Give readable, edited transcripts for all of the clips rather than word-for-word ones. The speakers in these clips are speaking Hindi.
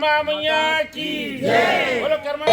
कर्मा मैया की जय। बोलो कर्मा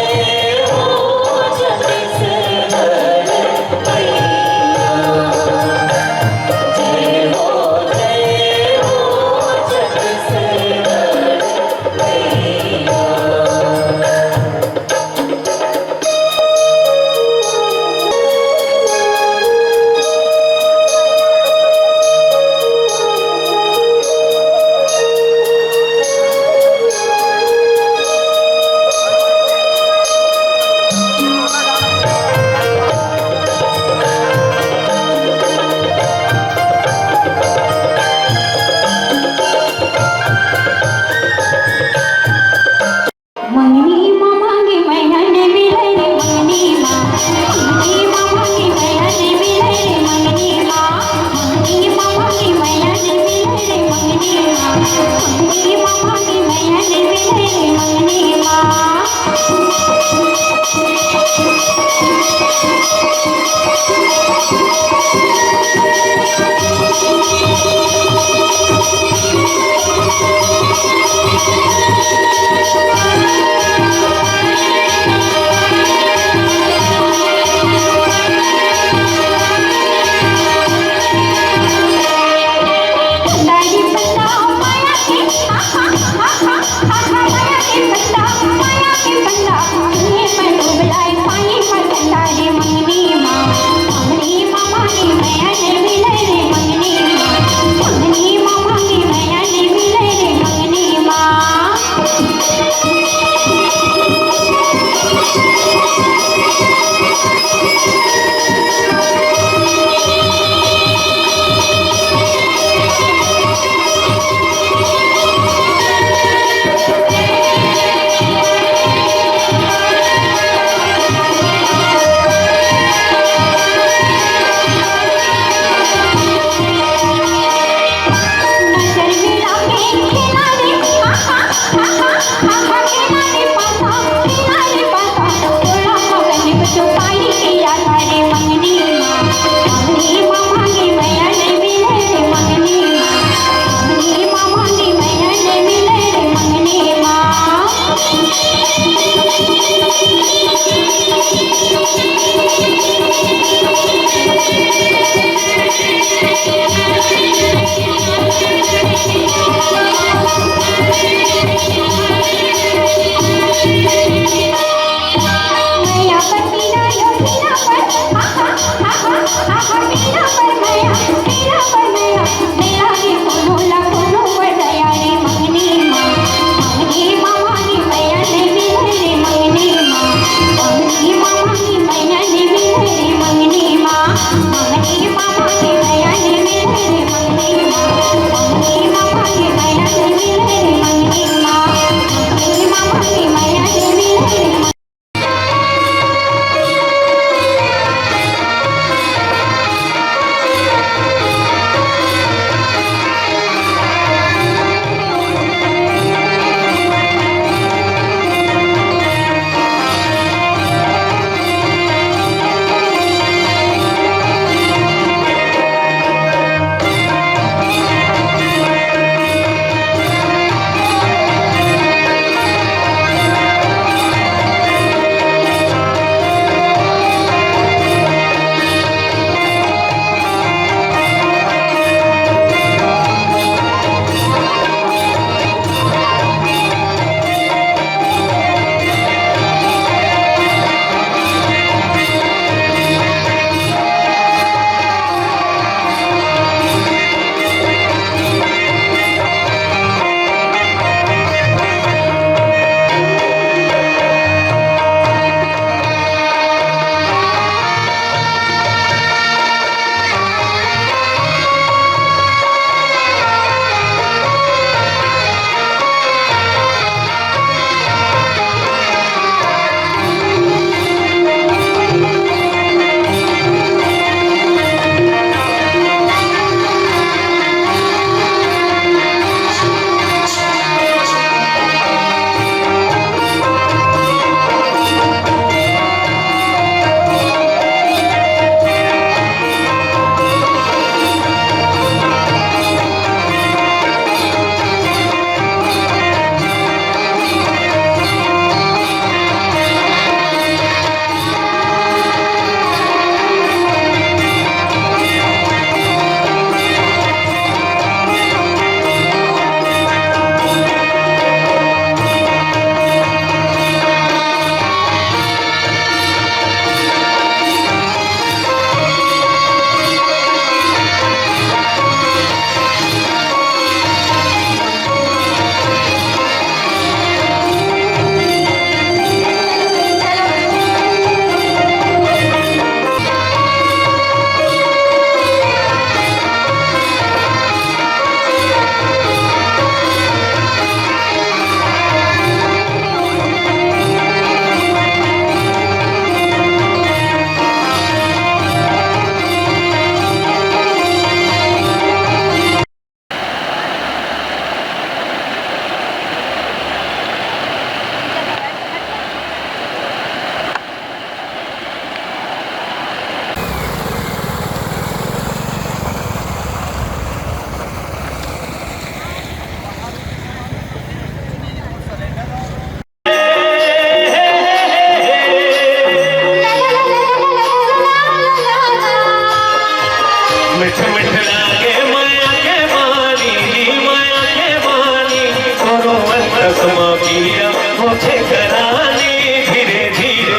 क्षमा पीरा मुझे कराने धीरे धीरे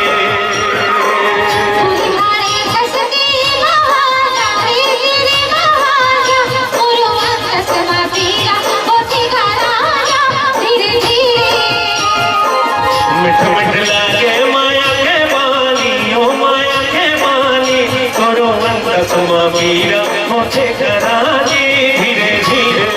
मिठ मिठ लागे माया के बानी ओ माया के बानी करो अंत क्षमा पीरा मुझे कराने धीरे धीरे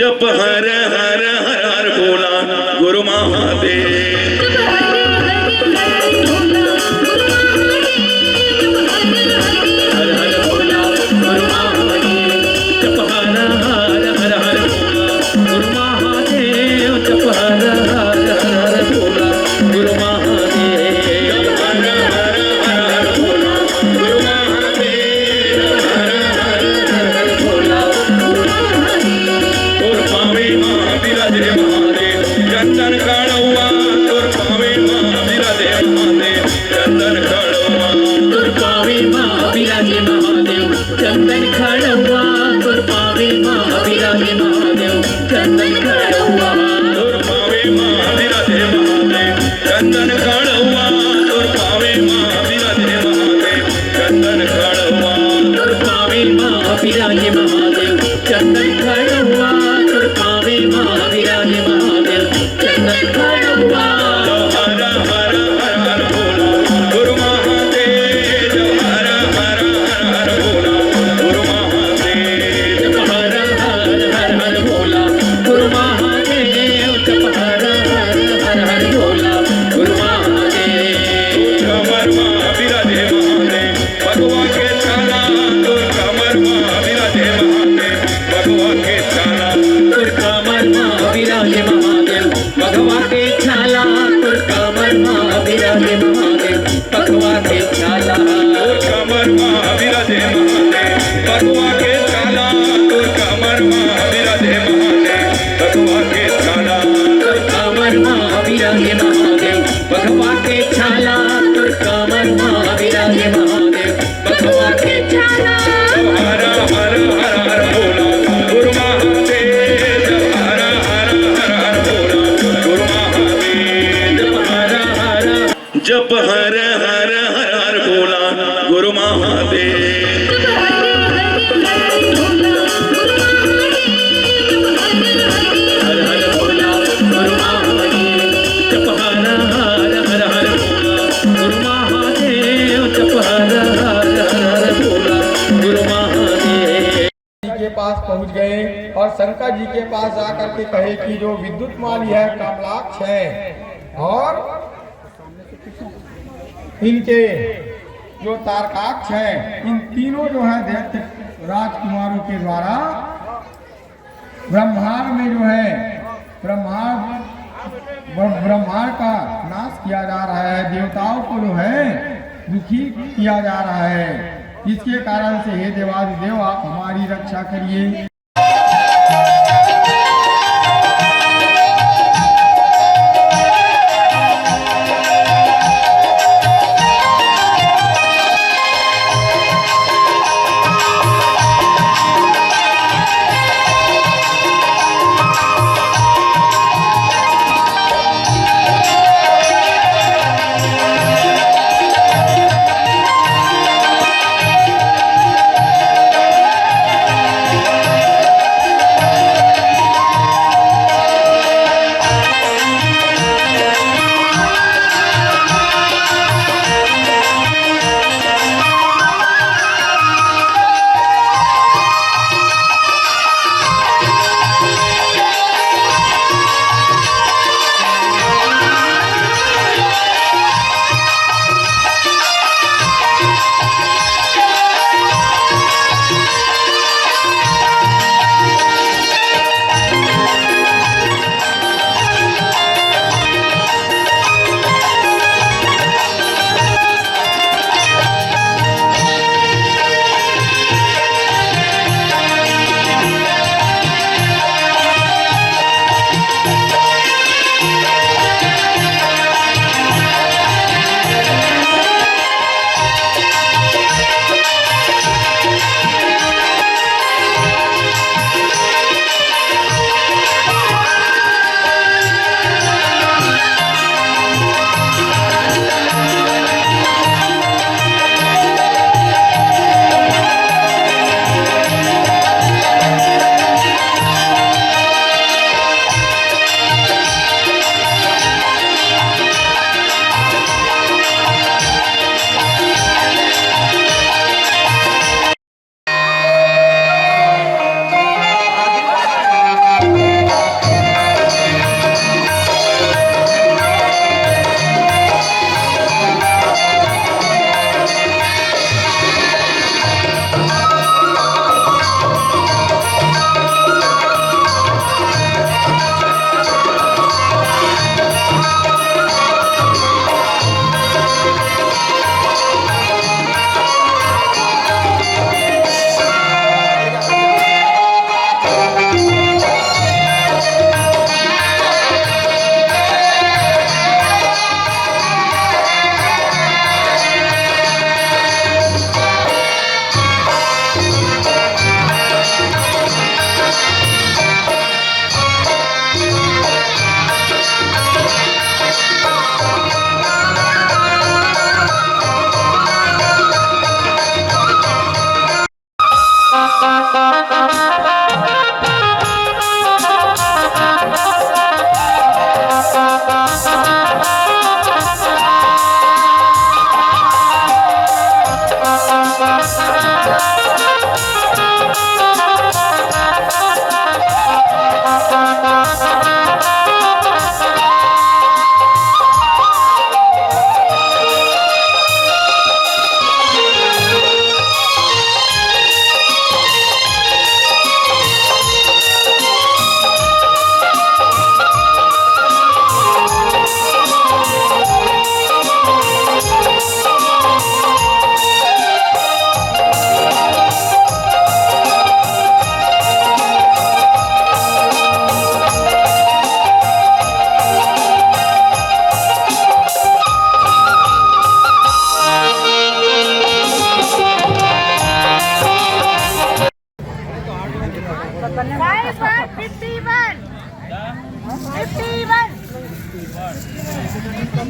जप हर हर हर हर बोला गुरु महादेव हर हर बोला गुरु महादेव जप हर हर हर हर बोला गुरु महादेव जप हर हर हर हर बोला गुरु महादेव हर हर हर हर बोला गुरु महादेव हर हर हर हर बोला विराजे महादेव चंदन काढ़वा तुर पावे मां विराजे महादेव चंदन काढ़वा तुर पावे मां विराजे महादेव चंदन काढ़वा तुर पावे मां विराजे महादेव चंदन काढ़वा तुर पावे मां विराजे महादेव चंदन काढ़वा तुर पावे मां विराजे महादेव चंदन काढ़वा तुर पावे मां विराजे महादेव चंदन काढ़वा तुर पावे मां विराजे महादेव चंदन काढ़वा हर हर हर हर बोला गुरु महादेव हर हर हर हर बोला गुरु महादेव हर हर हर हर बोला गुरु महादेव जप हर हर हर हर बोला गुरु महादेव कमर मां विराजे महादेव भगवान के छाला तुर कमर मां विराजे महादेव भगवान के छाला तुर कमर मां विराजे महादेव भगवान के छाला तुर कमर मां विराजे महादेव भगवान के छाला तुर कमर मां विराजे महादेव भगवान के छाला तुर कमर मां विराजे महादेव भगवान के छाला तुर कमर मां विराजे महादेव भगवान के छाला तुर कमर मां विराजे महादेव भगवान के छाला हर हर हर हर बोला गुरु महादेव हर हर हर हर बोला गुरु महादेव जप हर हर हर हर बोला गुरु महादेव हर हर बोला गुरु महादेव जप हर हर हर हर बोला गुरु महादेव जप हर हर हर हर बोला गुरु महादेव के पास पहुंच गए और शंकर जी के पास आकर के कहे कि जो विद्युत माली है कमलाक्ष है और इनके जो तारकाक्ष है इन तीनों जो है दैत्य राजकुमारों के द्वारा ब्रह्मांड में जो है ब्रह्मांड का नाश किया जा रहा है, देवताओं को जो है दुखी किया जा रहा है। इसके कारण से हे देवादिदेव आप हमारी रक्षा करिए।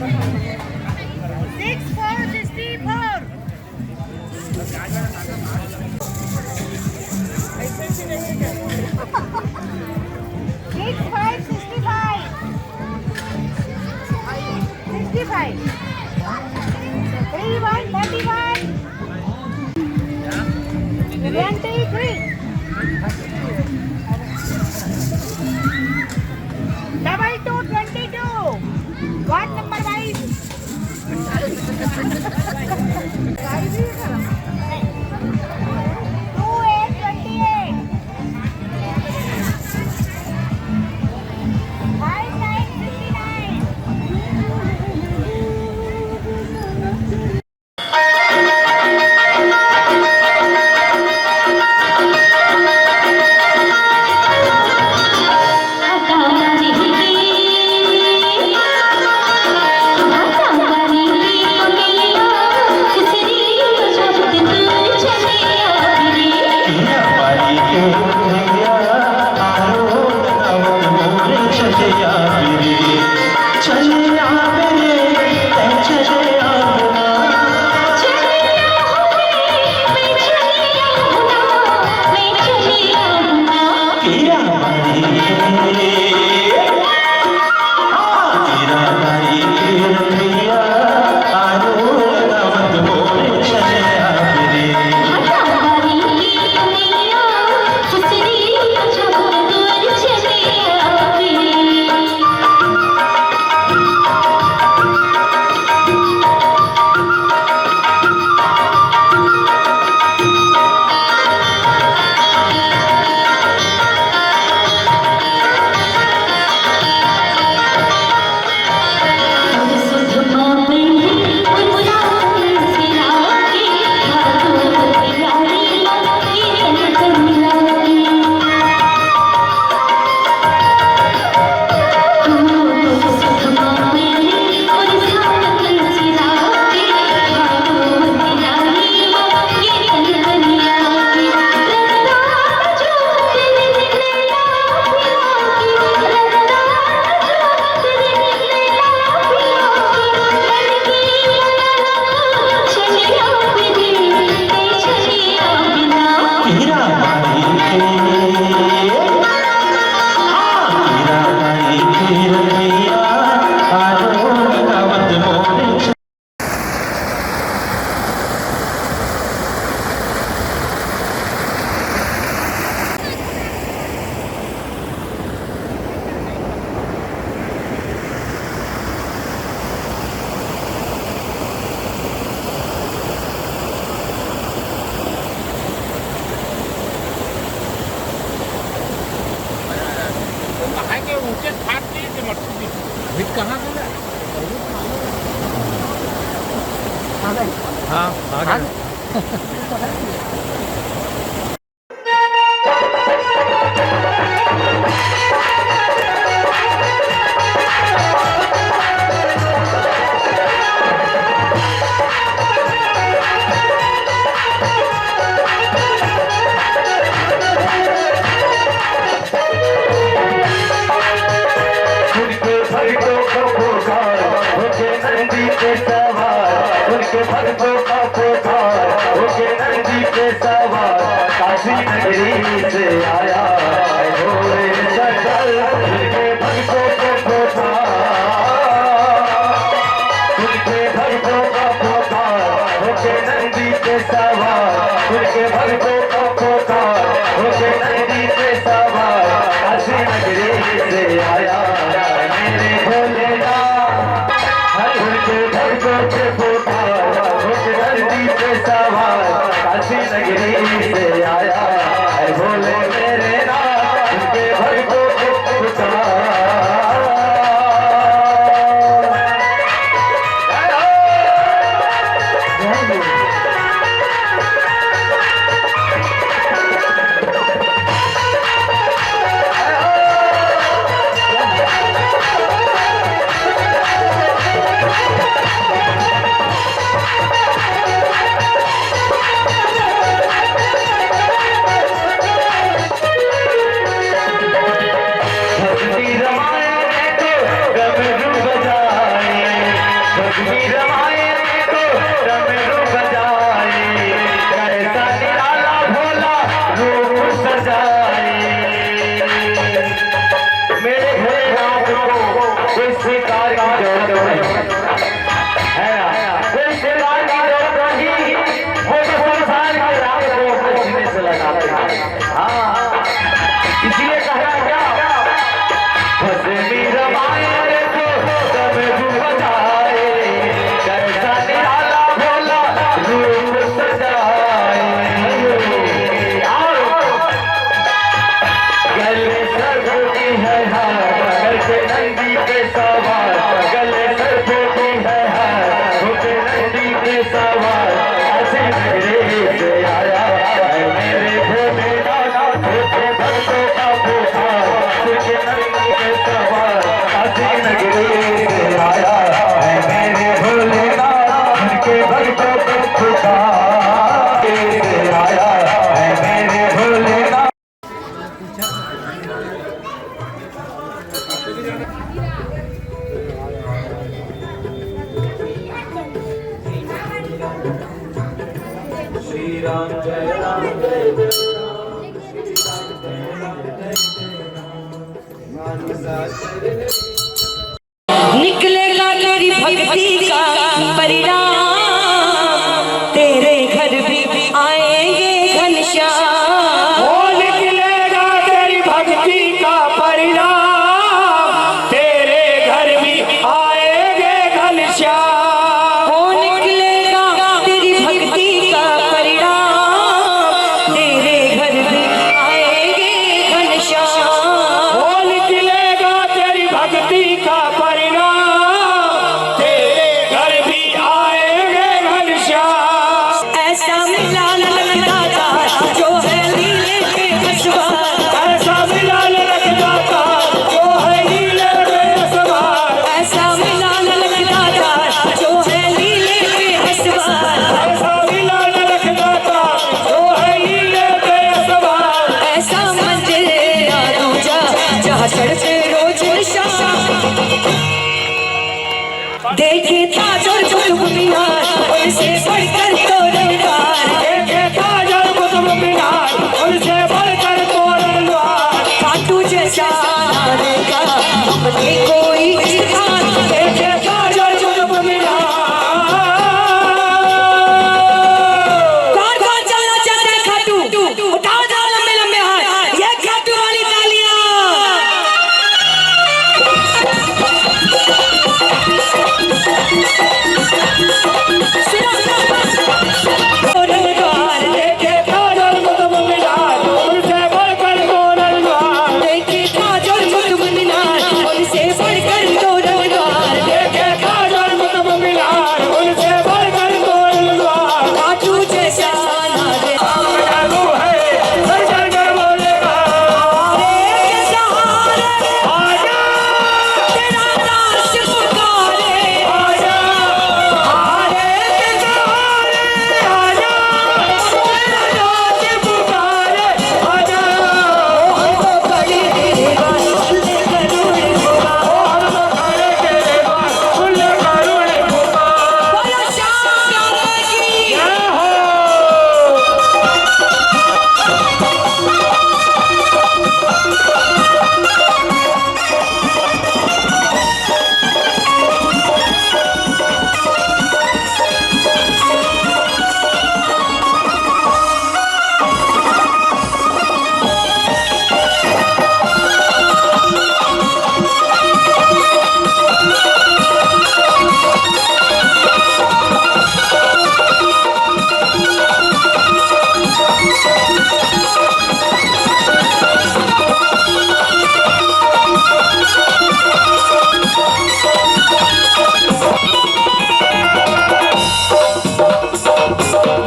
64. 65. 31. 23. Double 22. What number wise? 28. 'Jai Guru'। है ना, कोई सरकार की जरूरत नहीं, वो तो संसार के राम को अपने सीने से लगाते हैं। हाँ, इसलिए कहा क्या, फंसे मेरा माया तो तब बजाए, कैसा निराला भोला रूप सजाए। गले सर होती है हार से नंदी के सवार, गले सर होती है हार से नंदी के सवार, ऐसे मेरे से आया है मेरे भोले दादा, छोटे भक्तों का पुकार से नंदी के सवार, ऐसे नगरी से आया है मेरे भोले दादा, उनके भक्तों का पुकार से आया है मेरे भोले दादा। श्री राम जय राम जय निकलेगा तेरी भक्ति का परिणाम, तेरे घर भी आएंगे घनश्याम। ओ निकलेगा तेरी भक्ति का परिणाम, तेरे घर भी आएंगे घनश्याम। ओ निकलेगा तेरी भक्ति का परिणाम, तेरे घर भी आएंगे घनश्याम। ओ निकलेगा तेरी भक्ति का परिणाम, तेरे घर भी आएंगे घनश्याम। ऐसा मिला लगता जो है नीले के असवार, ऐसा मिला लगता था जो है नीले के सवार, ऐसा मिला लगता जो है नीले के असवार, ऐसा मिला लगता था जो है नीले के सवार। ऐसा मंदिर या दूजा जहाँ चढ़ते रोज निशान, देखे ताज और कुतुब मीनार, उनसे बढ़कर तोरणद्वार, देखे ताज और कुतुब मीनार, उनसे बढ़कर तोरणद्वार। खाटू जैसा ना देखा हमने कोई स्थान, देखे ताज और कुतुब मीनार, कौन कौन चलना चाहता है खाटू, उठाओ जाओ लंबे लंबे हाथ, ये खाटू वाली तालियां। तोरणद्वार, देखे ताज और कुतुब मीनार, उनसे बढ़कर तोरणद्वार। देखे ताज और कुतुब मीनार, उनसे बढ़कर तोरणद्वार, देखे ताज और कुतुब मीनार, उनसे बढ़कर तोरणद्वार। खाटू जैसा ना देखा जादू है दर्शन कर बोलेगा, के सहारे आजा तेरा दास पुकारे, आजा, हारे के सहारे आजा, तेरा दास पुकारे आजा। हमको बड़ी देवा सुनते करुण होगा, हम तो खड़े तेरे पास सुन ले करुण पुकार। बोलो श्याम की जय हो।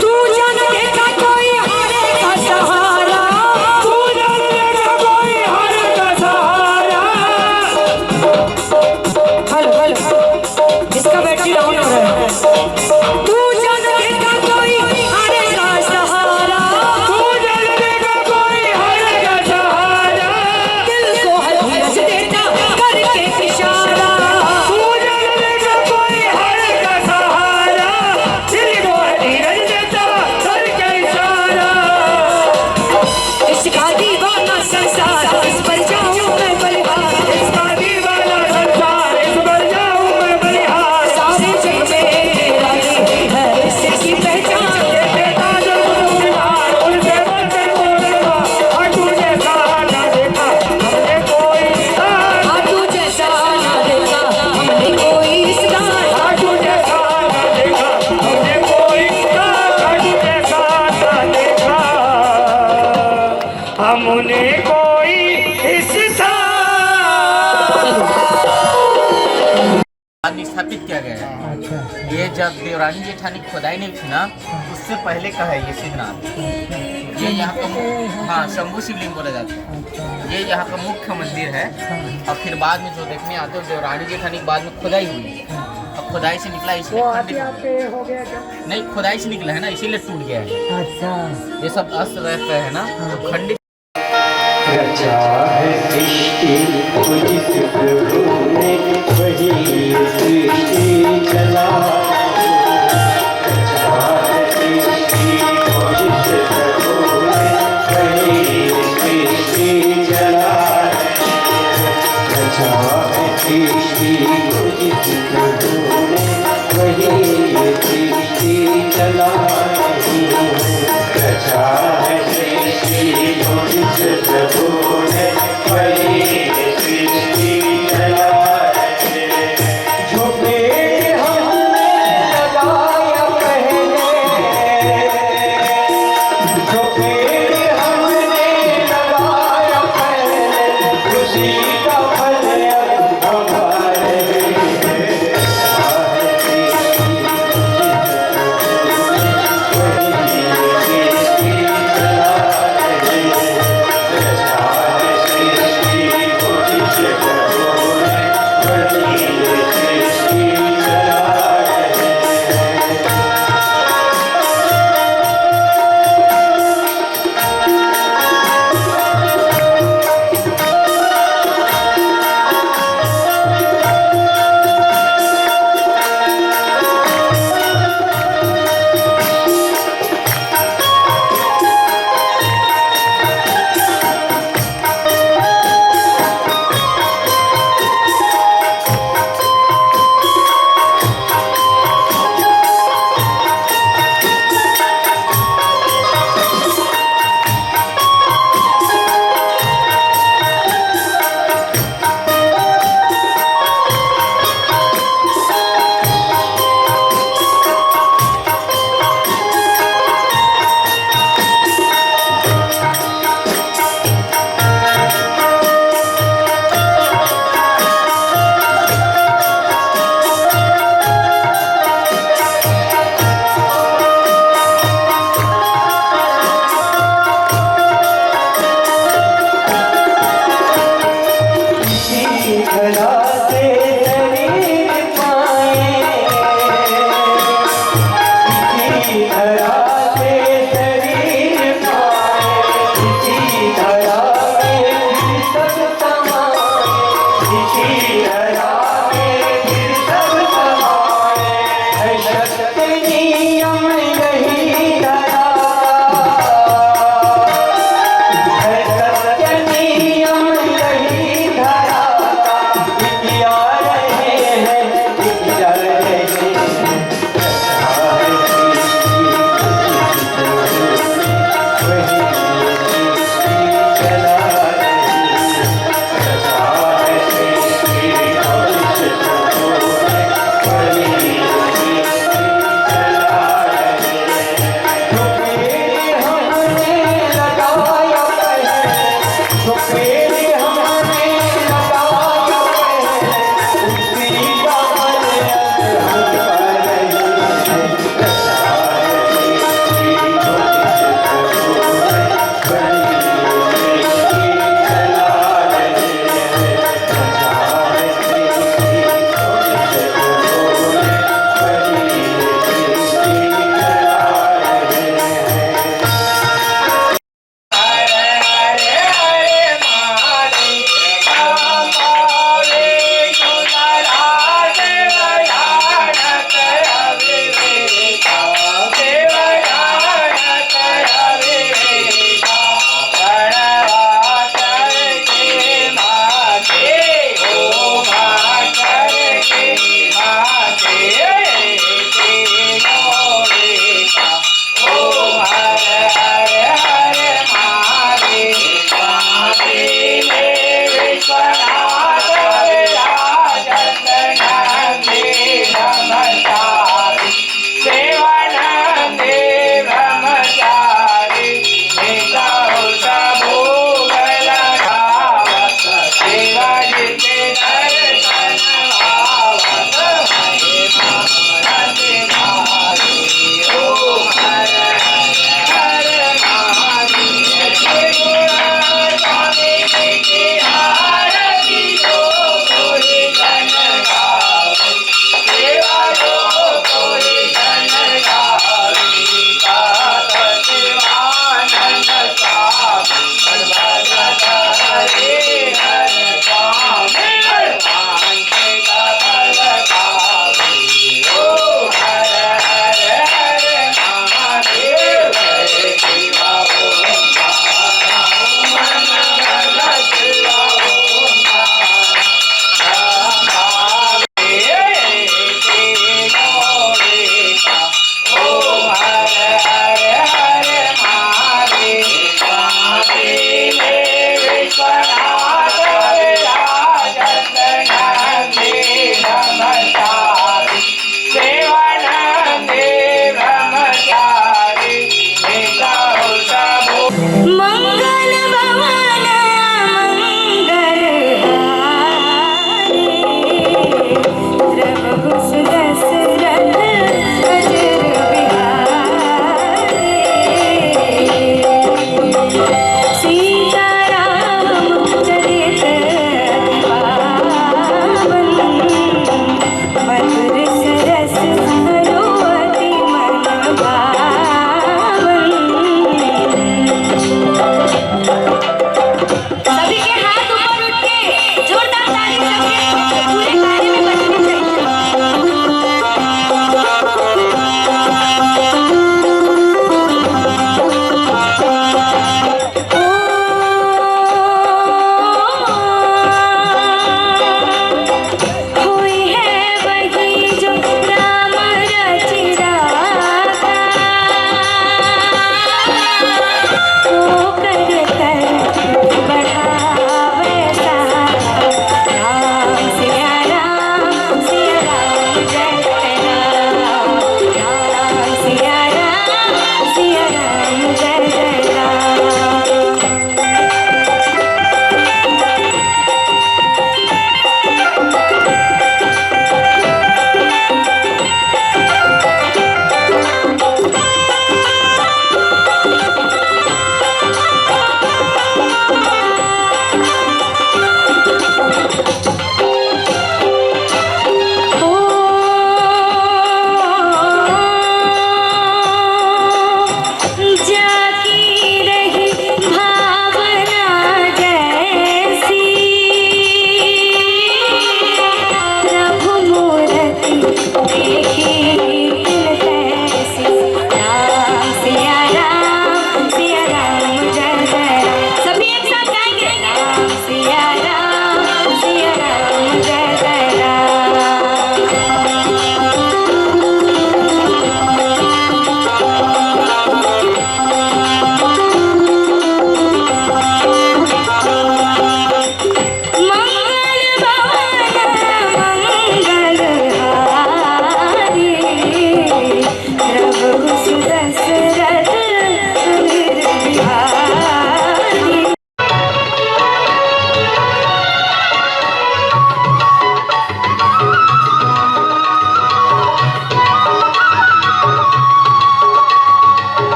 तू जन देखा कोई हारे का सहारा, तू जान लेगा कोई हर का सहारा। हेलो हेलो इसका बैटरी डाउन हो रहा है। तू जन देखा कोई हारे का सहारा, तू जान लेगा कोई हर का सहारा। दिल को हलच देता करके इशारा, तू जान लेगा कोई हर का सहारा, दिल को धीरज देता करके इशारा। इसका दीवाना संसार इस पर जाऊं मैं बलिहार, इसका दीवाना संसार इस पर जाऊं मैं बलिहार। गया है। अच्छा ये जब देवरानी जेठानी खुदाई नहीं थी ना, उससे पहले का है ये सिद्धनाथ। ये यहाँ का हाँ शंभू शिवलिंग बोला जाता है। अच्छा ये यहाँ का मुख्य मंदिर है। और फिर बाद में जो देखने आते हो देवरानी जेठानी के बाद में खुदाई हुई, अब खुदाई से निकला वो इसलिए आप खंडित हो यहाँ पे हो गया क्या? गया। नहीं, खुदाई से निकला है ना, इसीलिए टूट गया है। अच्छा ये सब अस्त व्यस्त है ना, तो खंडित। रचा है सृष्टि को जिस प्रभु ने वही सृष्टि चला। रचा है सृष्टि को जिस प्रभु ने वही सृष्टि चला। रचा है सृष्टि को जिस प्रभु ने वही सृष्टि चला। रचा